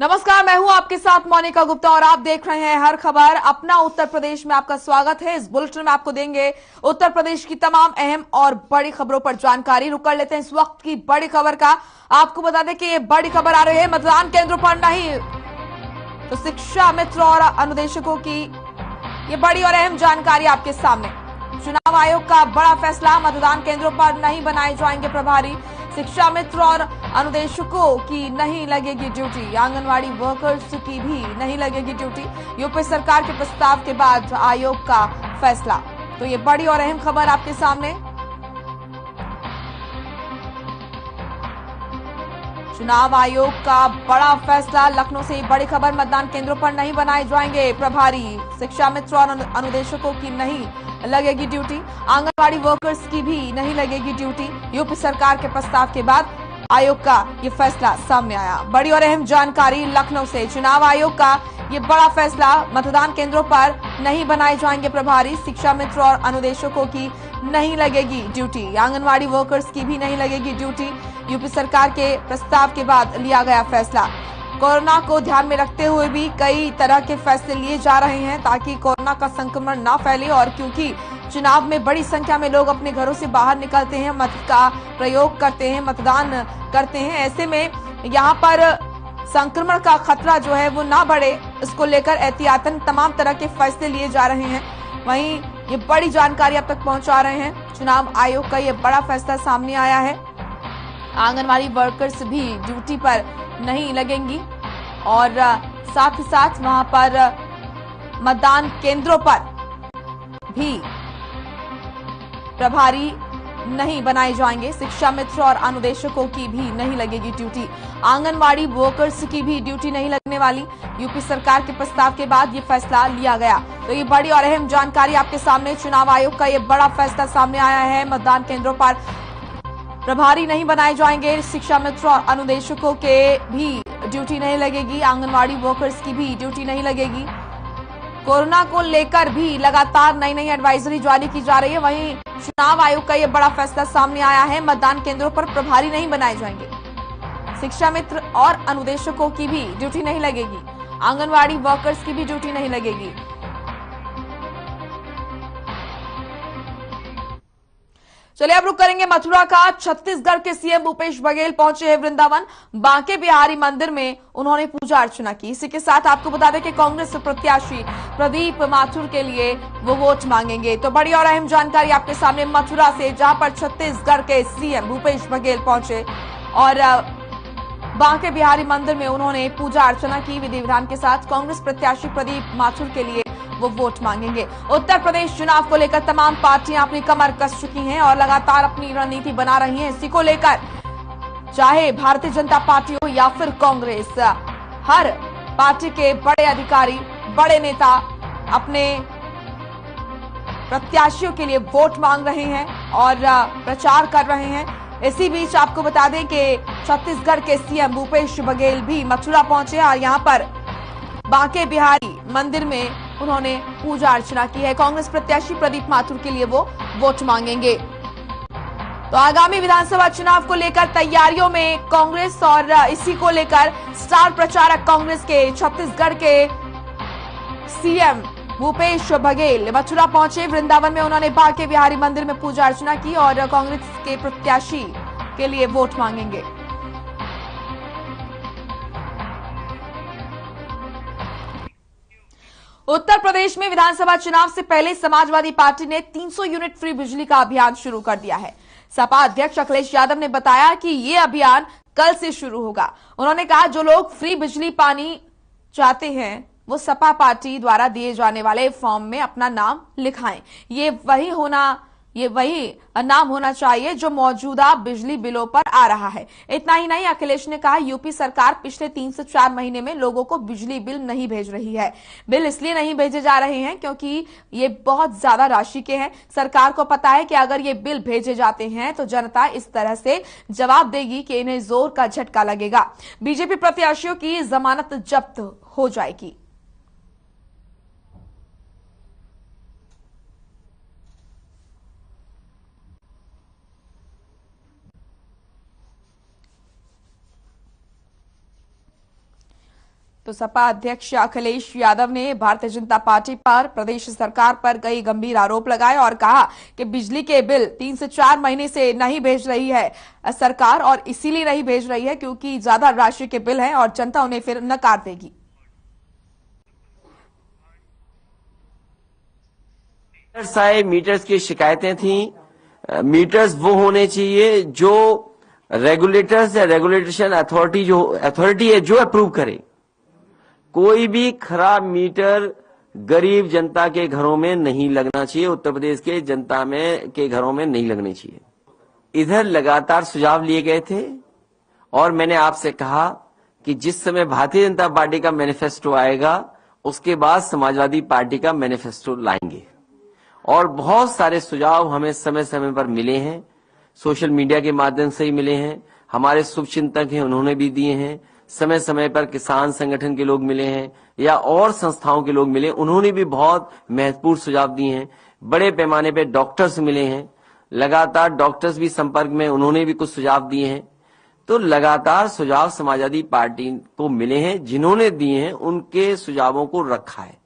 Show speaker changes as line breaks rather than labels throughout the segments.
नमस्कार, मैं हूं आपके साथ मोनिका गुप्ता और आप देख रहे हैं हर खबर अपना उत्तर प्रदेश में। आपका स्वागत है। इस बुलेटिन में आपको देंगे उत्तर प्रदेश की तमाम अहम और बड़ी खबरों पर जानकारी। रुक कर लेते हैं इस वक्त की बड़ी खबर का। आपको बता दें कि ये बड़ी खबर आ रही है मतदान केंद्रों पर नहीं तो शिक्षा मित्र और अनुदेशकों की ये बड़ी और अहम जानकारी आपके सामने। चुनाव आयोग का बड़ा फैसला, मतदान केंद्रों पर नहीं बनाए जाएंगे प्रभारी। शिक्षा मित्र और अनुदेशकों की नहीं लगेगी ड्यूटी। आंगनवाड़ी वर्कर्स की भी नहीं लगेगी ड्यूटी। यूपी सरकार के प्रस्ताव के बाद आयोग का फैसला। तो ये बड़ी और अहम खबर आपके सामने। चुनाव आयोग का बड़ा फैसला, लखनऊ से बड़ी खबर। मतदान केंद्रों पर नहीं बनाए जाएंगे प्रभारी। शिक्षा मित्र और अनुदेशकों की नहीं लगेगी ड्यूटी। आंगनवाड़ी वर्कर्स की भी नहीं लगेगी ड्यूटी। यूपी सरकार के प्रस्ताव के बाद आयोग का ये फैसला सामने आया। बड़ी और अहम जानकारी लखनऊ से। चुनाव आयोग का ये बड़ा फैसला, मतदान केंद्रों पर नहीं बनाए जाएंगे प्रभारी। शिक्षा मित्र और अनुदेशकों की नहीं लगेगी ड्यूटी। आंगनवाड़ी वर्कर्स की भी नहीं लगेगी ड्यूटी। यूपी सरकार के प्रस्ताव के बाद लिया गया फैसला। कोरोना को ध्यान में रखते हुए भी कई तरह के फैसले लिए जा रहे हैं ताकि कोरोना का संक्रमण न फैले। और क्योंकि चुनाव में बड़ी संख्या में लोग अपने घरों से बाहर निकलते हैं, मत का प्रयोग करते हैं, मतदान करते हैं, ऐसे में यहाँ पर संक्रमण का खतरा जो है वो ना बढ़े, इसको लेकर एहतियातन तमाम तरह के फैसले लिए जा रहे हैं। वहीं ये बड़ी जानकारी अब तक पहुंचा रहे हैं। चुनाव आयोग का ये बड़ा फैसला सामने आया है। आंगनवाड़ी वर्कर्स भी ड्यूटी पर नहीं लगेंगी और साथ ही साथ वहां पर मतदान केंद्रों पर भी प्रभारी नहीं बनाए जाएंगे। शिक्षा मित्र और अनुदेशकों की भी नहीं लगेगी ड्यूटी। आंगनवाड़ी वर्कर्स की भी ड्यूटी नहीं लगने वाली। यूपी सरकार के प्रस्ताव के बाद ये फैसला लिया गया। तो ये बड़ी और अहम जानकारी आपके सामने। चुनाव आयोग का ये बड़ा फैसला सामने आया है। मतदान केंद्रों पर प्रभारी नहीं बनाए जाएंगे। शिक्षा मित्र और अनुदेशकों के भी ड्यूटी नहीं लगेगी। आंगनवाड़ी वर्कर्स की भी ड्यूटी नहीं लगेगी। कोरोना को लेकर भी लगातार नई नई एडवाइजरी जारी की जा रही है। वहीं चुनाव आयोग का यह बड़ा फैसला सामने आया है। मतदान केंद्रों पर प्रभारी नहीं बनाए जाएंगे। शिक्षा मित्र और अनुदेशकों की भी ड्यूटी नहीं लगेगी। आंगनवाड़ी वर्कर्स की भी ड्यूटी नहीं लगेगी। चलिए अब रुक करेंगे मथुरा का। छत्तीसगढ़ के सीएम भूपेश बघेल पहुंचे हैं वृंदावन। बांके बिहारी मंदिर में उन्होंने पूजा अर्चना की। इसी के साथ आपको बता दें कि कांग्रेस प्रत्याशी प्रदीप माथुर के लिए वो वोट मांगेंगे। तो बड़ी और अहम जानकारी आपके सामने मथुरा से, जहां पर छत्तीसगढ़ के सीएम भूपेश बघेल पहुंचे और बांके बिहारी मंदिर में उन्होंने पूजा अर्चना की। विधि विधान के साथ कांग्रेस प्रत्याशी प्रदीप माथुर के लिए वो वोट मांगेंगे। उत्तर प्रदेश चुनाव को लेकर तमाम पार्टियां अपनी कमर कस चुकी हैं और लगातार अपनी रणनीति बना रही हैं। इसी को लेकर चाहे भारतीय जनता पार्टी हो या फिर कांग्रेस, हर पार्टी के बड़े अधिकारी, बड़े नेता अपने प्रत्याशियों के लिए वोट मांग रहे हैं और प्रचार कर रहे हैं। इसी बीच आपको बता दें कि छत्तीसगढ़ के सीएम भूपेश बघेल भी मथुरा पहुंचे और यहां पर बांके बिहारी मंदिर में उन्होंने पूजा अर्चना की है। कांग्रेस प्रत्याशी प्रदीप माथुर के लिए वो वोट मांगेंगे। तो आगामी विधानसभा चुनाव को लेकर तैयारियों में कांग्रेस और इसी को लेकर स्टार प्रचारक कांग्रेस के छत्तीसगढ़ के सीएम भूपेश बघेल मथुरा पहुंचे। वृंदावन में उन्होंने बांके बिहारी मंदिर में पूजा अर्चना की और कांग्रेस के प्रत्याशी के लिए वोट मांगेंगे। उत्तर प्रदेश में विधानसभा चुनाव से पहले समाजवादी पार्टी ने 300 यूनिट फ्री बिजली का अभियान शुरू कर दिया है। सपा अध्यक्ष अखिलेश यादव ने बताया कि ये अभियान कल से शुरू होगा। उन्होंने कहा जो लोग फ्री बिजली पानी चाहते हैं वो सपा पार्टी द्वारा दिए जाने वाले फॉर्म में अपना नाम लिखाएं। ये वही नाम होना चाहिए जो मौजूदा बिजली बिलों पर आ रहा है। इतना ही नहीं, अखिलेश ने कहा यूपी सरकार पिछले 3 से 4 महीने में लोगों को बिजली बिल नहीं भेज रही है। बिल इसलिए नहीं भेजे जा रहे हैं क्योंकि ये बहुत ज्यादा राशि के हैं। सरकार को पता है कि अगर ये बिल भेजे जाते हैं तो जनता इस तरह से जवाब देगी कि इन्हें जोर का झटका लगेगा। बीजेपी प्रत्याशियों की जमानत जब्त हो जाएगी। तो सपा अध्यक्ष अखिलेश यादव ने भारतीय जनता पार्टी पर, प्रदेश सरकार पर कई गंभीर आरोप लगाए और कहा कि बिजली के बिल 3 से 4 महीने से नहीं भेज रही है सरकार, और इसीलिए नहीं भेज रही है क्योंकि ज्यादा राशि के बिल हैं और जनता उन्हें फिर नकार देगी।
मीटर्स की शिकायतें थी। मीटर्स वो होने चाहिए जो रेगुलेटर्स या रेगुलेशन अथॉरिटी है जो अप्रूव करे। कोई भी खराब मीटर गरीब जनता के घरों में नहीं लगना चाहिए, उत्तर प्रदेश के जनता के घरों में नहीं लगने चाहिए। इधर लगातार सुझाव लिए गए थे और मैंने आपसे कहा कि जिस समय भारतीय जनता पार्टी का मैनिफेस्टो आएगा उसके बाद समाजवादी पार्टी का मैनिफेस्टो लाएंगे। और बहुत सारे सुझाव हमें समय समय पर मिले हैं, सोशल मीडिया के माध्यम से ही मिले हैं, हमारे शुभचिंतक हैं उन्होंने भी दिए हैं, समय समय पर किसान संगठन के लोग मिले हैं या और संस्थाओं के लोग मिले, उन्होंने भी बहुत महत्वपूर्ण सुझाव दिए हैं। बड़े पैमाने पे डॉक्टर्स मिले हैं, लगातार डॉक्टर्स भी संपर्क में, उन्होंने भी कुछ सुझाव दिए हैं। तो लगातार सुझाव समाजवादी पार्टी को मिले हैं, जिन्होंने दिए हैं उनके सुझावों को रखा है।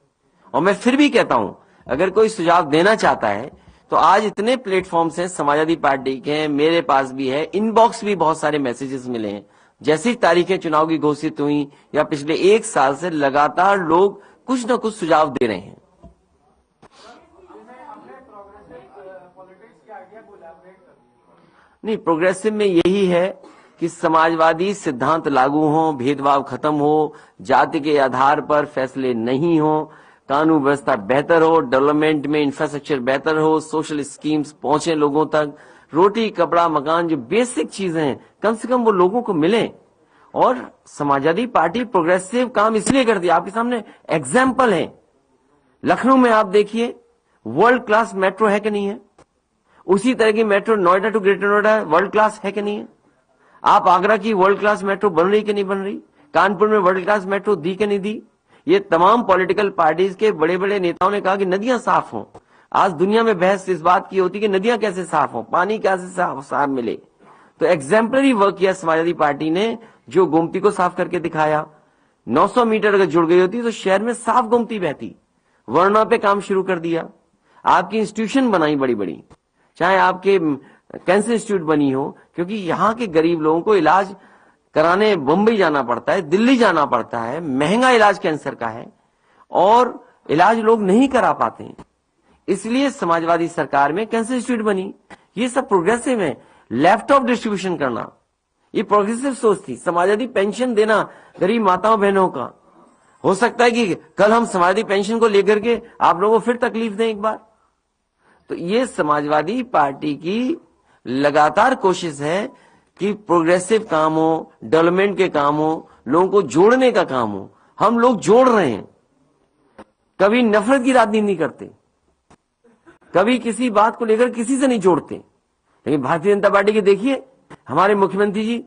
और मैं फिर भी कहता हूं, अगर कोई सुझाव देना चाहता है तो आज इतने प्लेटफॉर्म्स हैं समाजवादी पार्टी के, मेरे पास भी है, इनबॉक्स भी बहुत सारे मैसेजेस मिले हैं। जैसी तारीखें चुनाव की घोषित हुई या पिछले 1 साल से लगातार लोग कुछ न कुछ सुझाव दे रहे हैं। नहीं, प्रोग्रेसिव में यही है कि समाजवादी सिद्धांत लागू हो, भेदभाव खत्म हो, जाति के आधार पर फैसले नहीं हो, कानून व्यवस्था बेहतर हो, डेवलपमेंट में इंफ्रास्ट्रक्चर बेहतर हो, सोशल स्कीम्स पहुंचे लोगों तक, रोटी कपड़ा मकान जो बेसिक चीजें हैं कम से कम वो लोगों को मिले। और समाजवादी पार्टी प्रोग्रेसिव काम इसलिए करती है, आपके सामने एग्जाम्पल है। लखनऊ में आप देखिए वर्ल्ड क्लास मेट्रो है कि नहीं है, उसी तरह की metro Noida to greater Noida world class है कि नहीं है। आप आगरा की वर्ल्ड क्लास मेट्रो बन रही कि नहीं बन रही, कानपुर में वर्ल्ड क्लास मेट्रो दी कि नहीं दी। ये तमाम पॉलिटिकल पार्टीज के बड़े बड़े नेताओं ने कहा कि नदियां साफ हों। आज दुनिया में बहस इस बात की होती कि नदियां कैसे साफ हों, पानी कैसे साफ मिले। तो एग्जाम्पलरी वर्क किया समाजवादी पार्टी ने, जो गोमती को साफ करके दिखाया। 900 मीटर अगर जुड़ गई होती तो शहर में साफ गोमती बहती। वर्णा पे काम शुरू कर दिया, आपकी इंस्टीट्यूशन बनाई बड़ी बड़ी, चाहे आपके कैंसर इंस्टीट्यूट बनी हो, क्योंकि यहाँ के गरीब लोगों को इलाज कराने बंबई जाना पड़ता है, दिल्ली जाना पड़ता है, महंगा इलाज कैंसर का है और इलाज लोग नहीं करा पाते हैं। इसलिए समाजवादी सरकार में कैंसर इंस्टीट्यूट बनी। ये सब प्रोग्रेसिव है। लैपटॉप डिस्ट्रीब्यूशन करना, ये प्रोग्रेसिव सोच थी। समाजवादी पेंशन देना गरीब माताओं बहनों का, हो सकता है कि कल हम समाजवादी पेंशन को लेकर के आप लोगों को फिर तकलीफ दें एक बार। तो ये समाजवादी पार्टी की लगातार कोशिश है कि प्रोग्रेसिव काम हो, डेवलपमेंट के काम हो, लोगों को जोड़ने का काम हो। हम लोग जोड़ रहे हैं, कभी नफरत की राजनीति नहीं करते, कभी किसी बात को लेकर किसी से नहीं जोड़ते। लेकिन भारतीय जनता पार्टी के देखिए, हमारे मुख्यमंत्री जी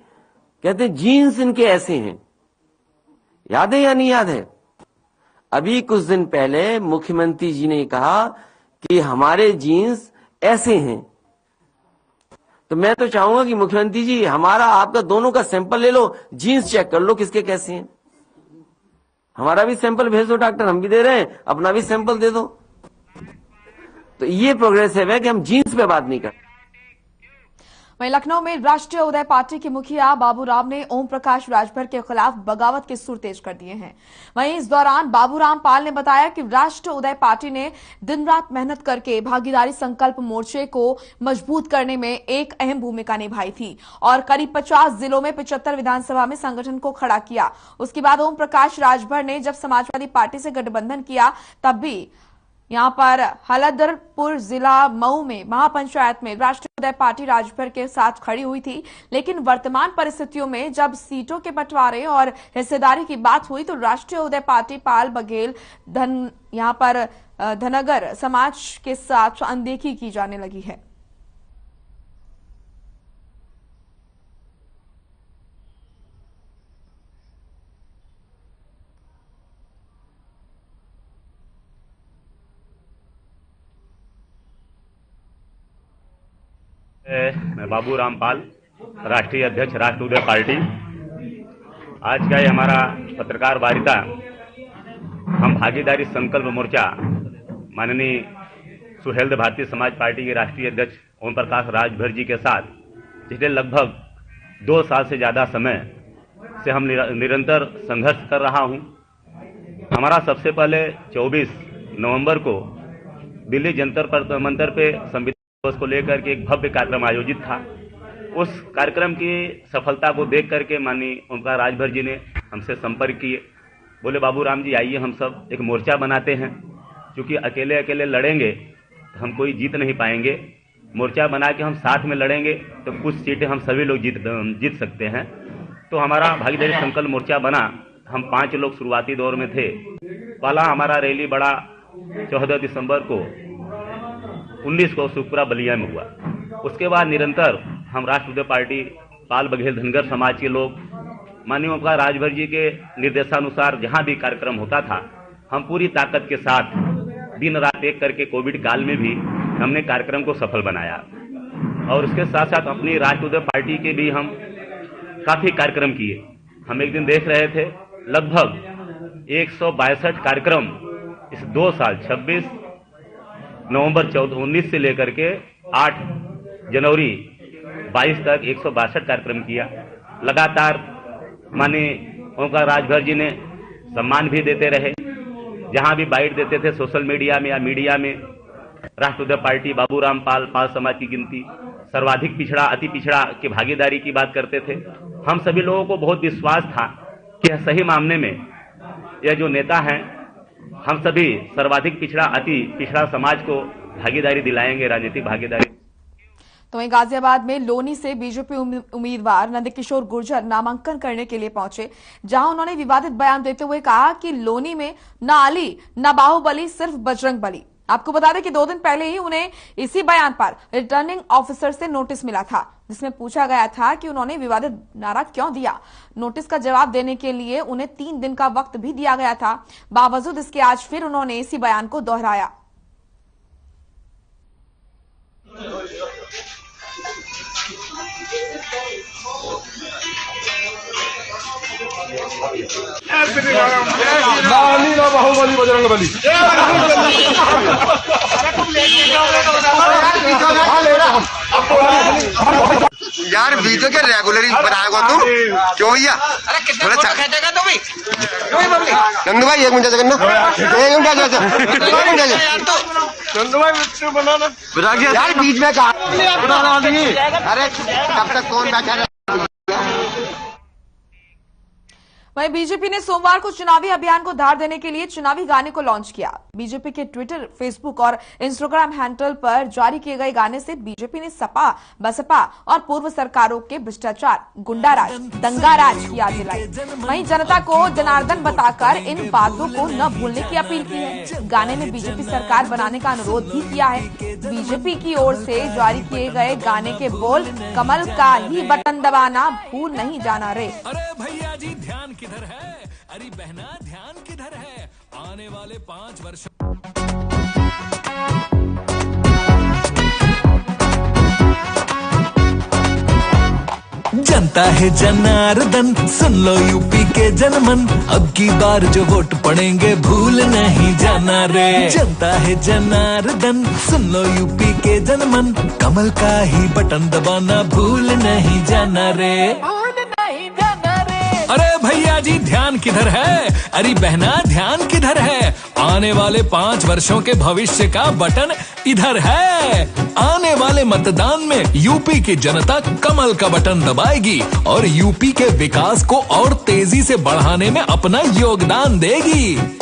कहते हैं जीन्स इनके ऐसे हैं, याद है या नहीं याद है। अभी कुछ दिन पहले मुख्यमंत्री जी ने कहा कि हमारे जीन्स ऐसे हैं। तो मैं तो चाहूंगा कि मुख्यमंत्री जी हमारा आपका दोनों का सैंपल ले लो, जीन्स चेक कर लो किसके कैसे हैं। हमारा भी सैंपल भेज दो डॉक्टर, हम भी दे रहे हैं, अपना भी सैंपल दे दो। तो ये प्रोग्रेसिव है कि हम जीन्स पे बात नहीं करते।
वहीं लखनऊ में राष्ट्रीय उदय पार्टी के मुखिया बाबूराम ने ओम प्रकाश राजभर के खिलाफ बगावत के सुर तेज कर दिए हैं। वहीं इस दौरान बाबूराम पाल ने बताया कि राष्ट्रीय उदय पार्टी ने दिन रात मेहनत करके भागीदारी संकल्प मोर्चे को मजबूत करने में एक अहम भूमिका निभाई थी और करीब 50 जिलों में 75 विधानसभा में संगठन को खड़ा किया। उसके बाद ओम प्रकाश राजभर ने जब समाजवादी पार्टी से गठबंधन किया तब भी यहां पर हलदरपुर जिला मऊ में महापंचायत में राष्ट्रीय उदय पार्टी राजभर के साथ खड़ी हुई थी। लेकिन वर्तमान परिस्थितियों में जब सीटों के बंटवारे और हिस्सेदारी की बात हुई तो राष्ट्रीय उदय पार्टी पाल बघेल यहां पर धनगर समाज के साथ अनदेखी की जाने लगी है।
मैं बाबूराम पाल, राष्ट्रीय अध्यक्ष राष्ट्रीय उदय पार्टी। आज का ये हमारा पत्रकार वार्ता हम भागीदारी संकल्प मोर्चा माननीय सुहेलदेव भारतीय समाज पार्टी के राष्ट्रीय अध्यक्ष ओम प्रकाश राजभर जी के साथ पिछले लगभग 2 साल से ज्यादा समय से हम निरंतर संघर्ष कर रहा हूं। हमारा सबसे पहले 24 नवंबर को दिल्ली जंतर मंतर पे संविधान दिवस को लेकर के एक भव्य कार्यक्रम आयोजित था। उस कार्यक्रम की सफलता को देख करके माननीय ओमकार राजभर जी ने हमसे संपर्क किए। बोले बाबू राम जी आइए हम सब एक मोर्चा बनाते हैं, क्योंकि अकेले अकेले लड़ेंगे तो हम कोई जीत नहीं पाएंगे। मोर्चा बना के हम साथ में लड़ेंगे तो कुछ सीटें हम सभी लोग जीत सकते हैं। तो हमारा भागीदारी संकल्प मोर्चा बना। हम 5 लोग शुरुआती दौर में थे। पहला हमारा रैली बड़ा 14 दिसंबर को 19 को सुखपुरा बलिया में हुआ। उसके बाद निरंतर हम राष्ट्रीय पार्टी पाल बघेल धनगर समाज के लोग माननीय ओमकार राजभर जी के निर्देशानुसार जहां भी कार्यक्रम होता था हम पूरी ताकत के साथ दिन रात एक करके कोविड काल में भी हमने कार्यक्रम को सफल बनाया। और उसके साथ साथ अपनी राष्ट्रीय पार्टी के भी हम काफी कार्यक्रम किए। हम एक दिन देख रहे थे लगभग 162 कार्यक्रम इस 2 साल 26 नवंबर 19 से लेकर के 8 जनवरी 22 तक 162 कार्यक्रम किया। लगातार माननीय ओमकार राजभर जी ने सम्मान भी देते रहे। जहां भी बाइट देते थे सोशल मीडिया में या मीडिया में राष्ट्रीय पार्टी बाबूराम पाल समाज की गिनती सर्वाधिक पिछड़ा अति पिछड़ा की भागीदारी की बात करते थे। हम सभी लोगों को बहुत विश्वास था कि सही मामले में यह जो नेता हैं हम सभी सर्वाधिक पिछड़ा अति पिछड़ा समाज को भागीदारी दिलाएंगे, राजनीतिक भागीदारी।
तो वहीं गाजियाबाद में लोनी से बीजेपी उम्मीदवार नंदकिशोर गुर्जर नामांकन करने के लिए पहुंचे, जहां उन्होंने विवादित बयान देते हुए कहा कि लोनी में न अली न बाहुबली, सिर्फ बजरंग बली। आपको बता दें कि 2 दिन पहले ही उन्हें इसी बयान पर रिटर्निंग ऑफिसर से नोटिस मिला था, जिसमें पूछा गया था कि उन्होंने विवादित नारा क्यों दिया। नोटिस का जवाब देने के लिए उन्हें 3 दिन का वक्त भी दिया गया था। बावजूद इसके आज फिर उन्होंने इसी बयान को दोहराया।
ना बाहुबली बजरंग बली।
यार वीडियो के रेगुलर बनाएगा तू क्यों भैया? अरे कितना खींचेगा तू भी? नंदू भाई 1 मिनट करना, 1 मिनट नंदू भाई वीडियो बनाना यार बीच में कहा। अरे कब तक कौन बैठा है?
वहीं बीजेपी ने सोमवार को चुनावी अभियान को धार देने के लिए चुनावी गाने को लॉन्च किया। बीजेपी के ट्विटर, फेसबुक और इंस्टाग्राम हैंडल पर जारी किए गए गाने से बीजेपी ने सपा, बसपा और पूर्व सरकारों के भ्रष्टाचार, गुंडाराज, दंगाराज की याद दिलाई। वहीं जनता को जनार्दन बताकर इन बातों को न भूलने की अपील की है। गाने में बीजेपी सरकार बनाने का अनुरोध भी किया है। बीजेपी की ओर से जारी किए गए गाने के बोल, कमल का ही बटन दबाना भूल नहीं जाना रे।
अरे भैया जी ध्यान किधर है? अरे बहना ध्यान किधर है? आने वाले 5 वर्षों जनता है जनार्दन, सुन लो यूपी के जनमन, अब की बार जो वोट पड़ेंगे भूल नहीं जाना रे। जनता है जनार्दन, सुन लो यूपी के जनमन, कमल का ही बटन दबाना भूल नहीं जाना रे। अरे भैया जी ध्यान किधर है? अरे बहना ध्यान किधर है? आने वाले 5 वर्षों के भविष्य का बटन इधर है। आने वाले मतदान में यूपी की जनता कमल का बटन दबाएगी और यूपी के विकास को और तेजी से बढ़ाने में अपना योगदान देगी।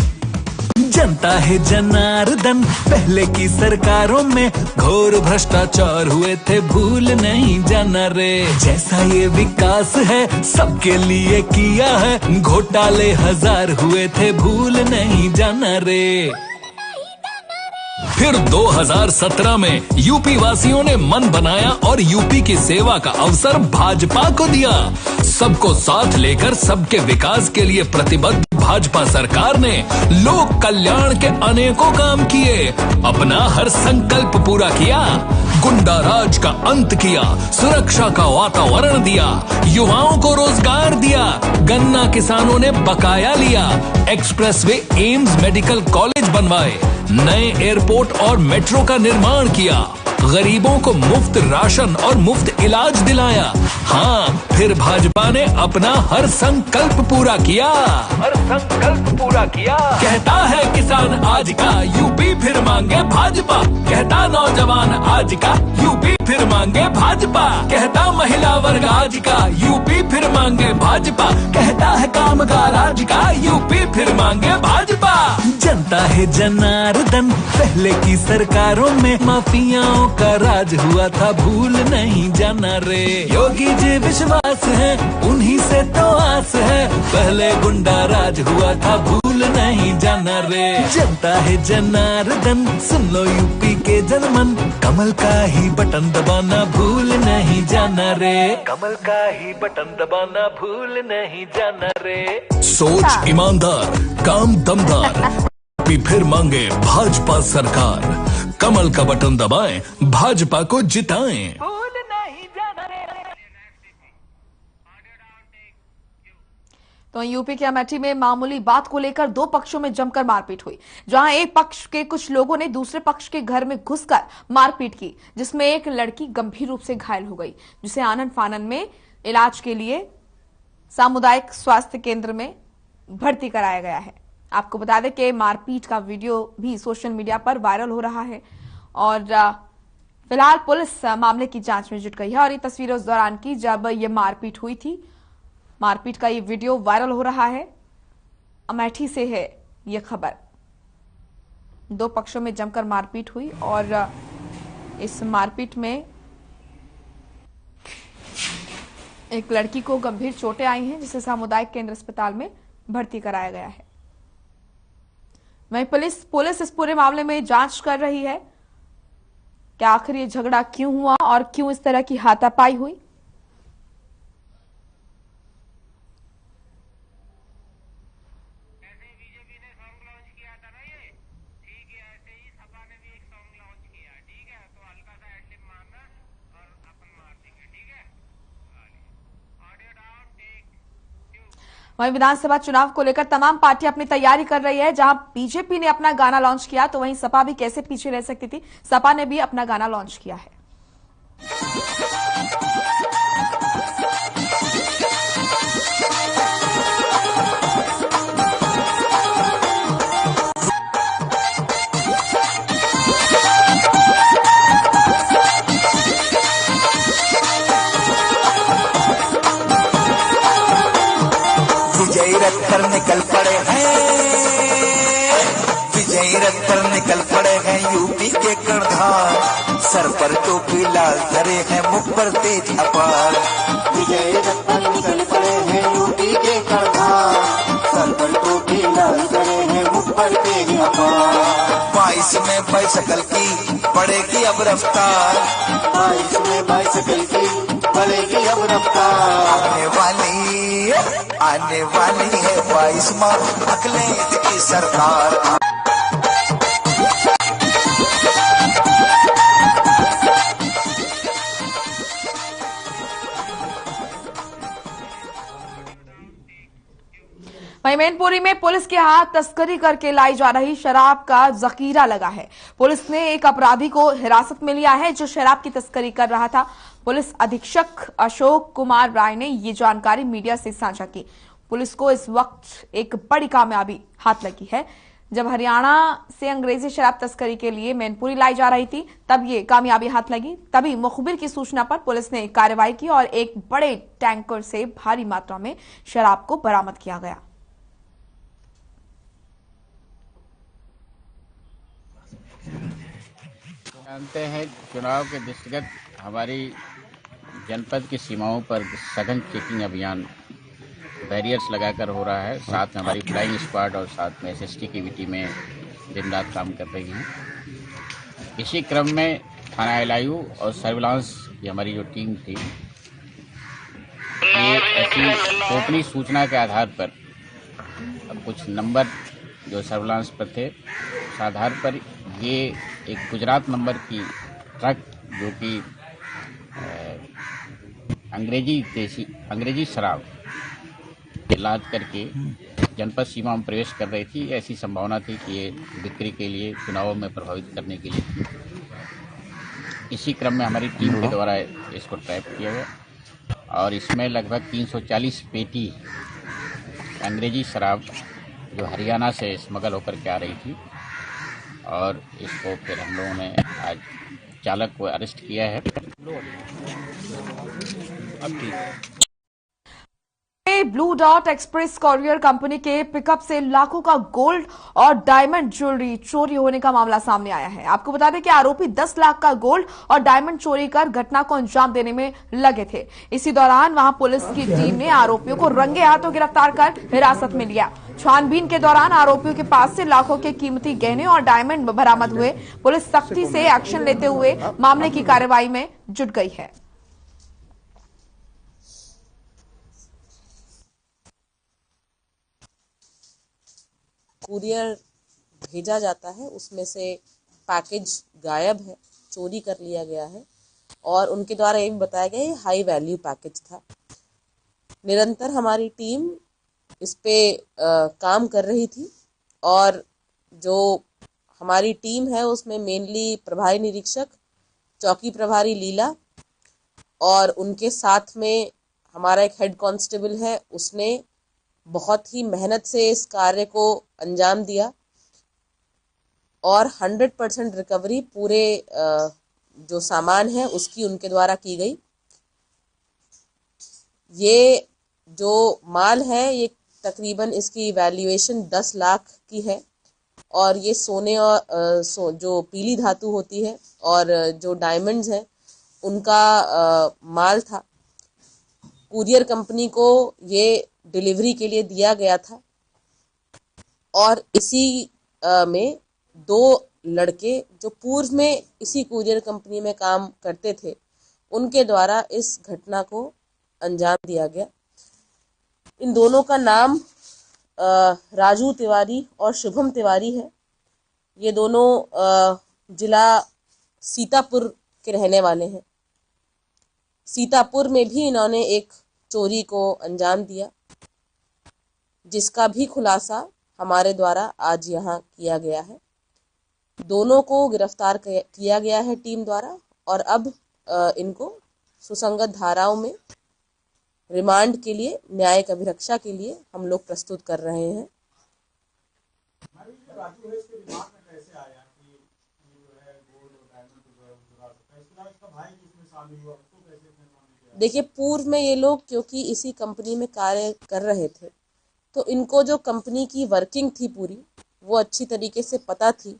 जनता है जनार्दन, पहले की सरकारों में घोर भ्रष्टाचार हुए थे भूल नहीं जाना रे। जैसा ये विकास है सबके लिए किया है, घोटाले 1000 हुए थे भूल नहीं जाना रे। फिर 2017 में यूपी वासियों ने मन बनाया और यूपी की सेवा का अवसर भाजपा को दिया। सबको साथ लेकर सबके विकास के लिए प्रतिबद्ध भाजपा सरकार ने लोक कल्याण के अनेकों काम किए, अपना हर संकल्प पूरा किया, गुंडा राज का अंत किया, सुरक्षा का वातावरण दिया, युवाओं को रोजगार दिया, गन्ना किसानों ने बकाया लिया, एक्सप्रेसवे एम्स मेडिकल कॉलेज बनवाए, नए एयरपोर्ट और मेट्रो का निर्माण किया, गरीबों को मुफ्त राशन और मुफ्त इलाज दिलाया। हाँ, फिर भाजपा ने अपना हर संकल्प पूरा किया, कहता है किसान आज का यूपी फिर मांगे भाजपा, कहता नौजवान आज का यूपी फिर मांगे भाजपा, कहता महिला वर्ग आज का यूपी फिर मांगे भाजपा, कहता है कामगार आज का यूपी फिर मांगे भाजपा। जनता है जनार्दन, पहले की सरकारों में माफियाओं का राज हुआ था, भूल नहीं जाना रे। योगी जी विश्वास है, उन्हीं से तो आस है, पहले गुंडा राज हुआ था, भूल नहीं जाना रे। जनता है जनार्दन, सुन लो यूपी के जनमन, कमल का ही बटन दबाना भूल नहीं जाना रे, कमल का ही बटन दबाना भूल नहीं जाना रे। सोच ईमानदार, काम दमदार, फिर मांगे भाजपा सरकार, कमल का बटन दबाएं, भाजपा को जिताएं।
तो यूपी के अमेठी में मामूली बात को लेकर दो पक्षों में जमकर मारपीट हुई, जहां एक पक्ष के कुछ लोगों ने दूसरे पक्ष के घर में घुसकर मारपीट की, जिसमें एक लड़की गंभीर रूप से घायल हो गई, जिसे आनन फानन में इलाज के लिए सामुदायिक स्वास्थ्य केंद्र में भर्ती कराया गया है। आपको बता दें कि मारपीट का वीडियो भी सोशल मीडिया पर वायरल हो रहा है और फिलहाल पुलिस मामले की जांच में जुट गई है। और ये तस्वीरें उस दौरान की जब ये मारपीट हुई थी। मारपीट का ये वीडियो वायरल हो रहा है। अमेठी से है ये खबर। दो पक्षों में जमकर मारपीट हुई और इस मारपीट में एक लड़की को गंभीर चोटें आई हैं, जिसे सामुदायिक केंद्र अस्पताल में भर्ती कराया गया है। वहीं पुलिस इस पूरे मामले में जांच कर रही है कि आखिर ये झगड़ा क्यों हुआ और क्यों इस तरह की हाथापाई हुई। वहीं विधानसभा चुनाव को लेकर तमाम पार्टियां अपनी तैयारी कर रही है। जहां बीजेपी ने अपना गाना लॉन्च किया तो वहीं सपा भी कैसे पीछे रह सकती थी। सपा ने भी अपना गाना लॉन्च किया है।
विजयी रथ निकल पड़े हैं, विजयी रथ निकल पड़े हैं यूपी के कर्णधार, सर पर टोपी लाल धरे हैं, मुख पर तेज अपार। विजयी रथ निकल पड़े हैं यूपी के कर्णधार, सर पर टोपी लाल धरे हैं, मुख पर तेज अपार। 22 में बाइसिकल की बढ़ेगी अब रफ्तार, 22 में बाइसिकल की बढ़ेगी अब रफ्तार। आने वाली है 22 माह अखिलेश की सरकार।
वहीं मैनपुरी में पुलिस के हाथ तस्करी करके लाई जा रही शराब का जखीरा लगा है। पुलिस ने एक अपराधी को हिरासत में लिया है जो शराब की तस्करी कर रहा था। पुलिस अधीक्षक अशोक कुमार राय ने ये जानकारी मीडिया से साझा की। पुलिस को इस वक्त एक बड़ी कामयाबी हाथ लगी है। जब हरियाणा से अंग्रेजी शराब तस्करी के लिए मैनपुरी लाई जा रही थी तब ये कामयाबी हाथ लगी। तभी मुखबिर की सूचना पर पुलिस ने कार्रवाई की और एक बड़े टैंकर से भारी मात्रा में शराब को बरामद किया गया।
जानते हैं चुनाव के दृष्टिगत हमारी जनपद की सीमाओं पर सघन चेकिंग अभियान बैरियर्स लगाकर हो रहा है। साथ में हमारी फ्लाइंग स्क्वाड और साथ में एसएसटी की भी टीमें दिन रात काम कर रही हैं। इसी क्रम में थाना एलआईयू और सर्विलांस की हमारी जो टीम थी, ये ऐसी गोपनीय सूचना के आधार पर कुछ नंबर जो सर्विलांस पर थे, उस आधार पर ये एक गुजरात नंबर की ट्रक जो कि अंग्रेजी शराब लाद करके जनपद सीमा में प्रवेश कर रही थी। ऐसी संभावना थी कि ये बिक्री के लिए, चुनावों में प्रभावित करने के लिए थी। इसी क्रम में हमारी टीम के द्वारा इसको ट्रैप किया गया और इसमें लगभग 340 पेटी अंग्रेजी शराब जो हरियाणा से स्मगल होकर के आ रही थी, और इसको फिर हम लोगों ने आज चालक को अरेस्ट किया है। अब ठीक
blue dot express courier company के पिकअप से लाखों का गोल्ड और डायमंड ज्वेलरी चोरी होने का मामला सामने आया है। आपको बता दें कि आरोपी 10 लाख का गोल्ड और डायमंड चोरी कर घटना को अंजाम देने में लगे थे। इसी दौरान वहां पुलिस की टीम ने आरोपियों को रंगे हाथों गिरफ्तार कर हिरासत में लिया। छानबीन के दौरान आरोपियों के पास से लाखों के कीमती गहने और डायमंड बरामद हुए। पुलिस सख्ती से एक्शन लेते हुए मामले की कार्रवाई में जुट गई है।
कुरियर भेजा जाता है, उसमें से पैकेज गायब है, चोरी कर लिया गया है और उनके द्वारा ये भी बताया गया हाई वैल्यू पैकेज था। निरंतर हमारी टीम इस पे काम कर रही थी और जो हमारी टीम है उसमें मेनली प्रभारी निरीक्षक, चौकी प्रभारी लीला और उनके साथ में हमारा एक हेड कांस्टेबल है, उसने बहुत ही मेहनत से इस कार्य को अंजाम दिया और 100% रिकवरी पूरे जो सामान है उसकी उनके द्वारा की गई। ये जो माल है ये तकरीबन इसकी वैल्यूएशन 10 लाख की है और ये सोने और जो पीली धातु होती है और जो डायमंड्स हैं उनका माल था। कुरियर कंपनी को ये डिलीवरी के लिए दिया गया था और इसी में 2 लड़के जो पूर्व में इसी कुरियर कंपनी में काम करते थे उनके द्वारा इस घटना को अंजाम दिया गया। इन दोनों का नाम राजू तिवारी और शुभम तिवारी है। ये दोनों जिला सीतापुर के रहने वाले हैं। सीतापुर में भी इन्होंने एक चोरी को अंजाम दिया जिसका भी खुलासा हमारे द्वारा आज यहाँ किया गया है। दोनों को गिरफ्तार किया गया है टीम द्वारा और अब इनको सुसंगत धाराओं में रिमांड के लिए, न्यायिक अभिरक्षा के लिए हम लोग प्रस्तुत कर रहे हैं। देखिए, पूर्व में ये लोग क्योंकि इसी कंपनी में कार्य कर रहे थे तो इनको जो कंपनी की वर्किंग थी पूरी वो अच्छी तरीके से पता थी।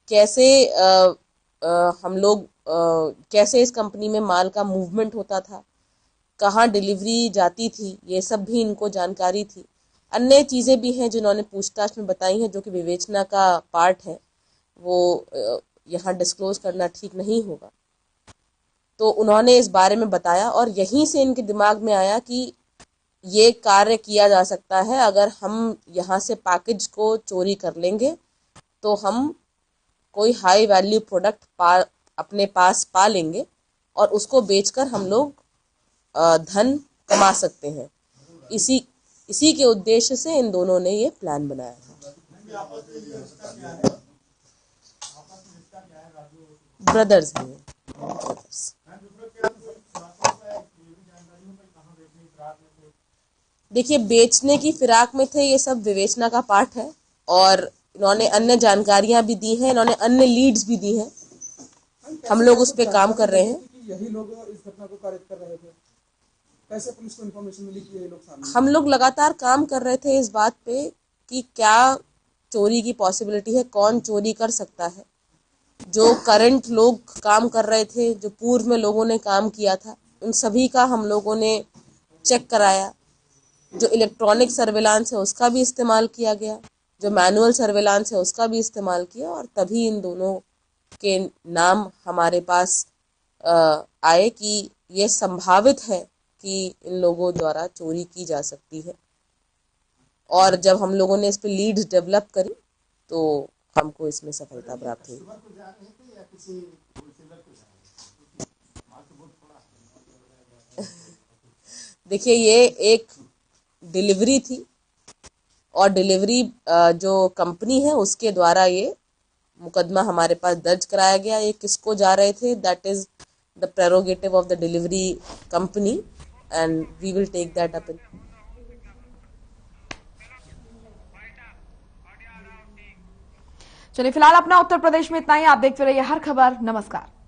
कैसे हम लोग कैसे इस कंपनी में माल का मूवमेंट होता था, कहाँ डिलीवरी जाती थी, ये सब भी इनको जानकारी थी। अन्य चीज़ें भी हैं जिन्होंने पूछताछ में बताई हैं जो कि विवेचना का पार्ट है, वो यहाँ डिस्क्लोज करना ठीक नहीं होगा। तो उन्होंने इस बारे में बताया और यहीं से इनके दिमाग में आया कि ये कार्य किया जा सकता है। अगर हम यहाँ से पैकेज को चोरी कर लेंगे तो हम कोई हाई वैल्यू प्रोडक्ट अपने पास पा लेंगे और उसको बेचकर हम लोग धन कमा सकते हैं। इसी के उद्देश्य से इन दोनों ने ये प्लान बनाया था। ब्रदर्स हैं। देखिए, बेचने की फिराक में थे, ये सब विवेचना का पार्ट है और इन्होंने अन्य जानकारियां भी दी हैं, इन्होंने अन्य लीड्स भी दी हैं। हम लोग उस पे काम कर रहे हैं।
यही लोग इस घटना को कारित कर रहे थे। कैसे पुलिस को इन्फॉर्मेशन मिली कि ये लोग सामने?
हम लोग लगातार काम कर रहे थे इस बात पे कि क्या चोरी की पॉसिबिलिटी है, कौन चोरी कर सकता है। जो करंट लोग काम कर रहे थे, जो पूर्व में लोगों ने काम किया था, उन सभी का हम लोगों ने चेक कराया। जो इलेक्ट्रॉनिक सर्विलांस है उसका भी इस्तेमाल किया गया, जो मैनुअल सर्विलांस है उसका भी इस्तेमाल किया और तभी इन दोनों के नाम हमारे पास आए कि ये संभावित है कि इन लोगों द्वारा चोरी की जा सकती है। और जब हम लोगों ने इस पे लीड्स डेवलप करी तो हमको इसमें सफलता प्राप्त हुई। देखिए, ये एक डिलीवरी थी और डिलीवरी जो कंपनी है उसके द्वारा ये मुकदमा हमारे पास दर्ज कराया गया। ये किसको जा रहे थे, that is the prerogative of the delivery company and we will take that up in.
चलिए, फिलहाल अपना उत्तर प्रदेश में इतना ही। आप देखते रहिए हर खबर। नमस्कार।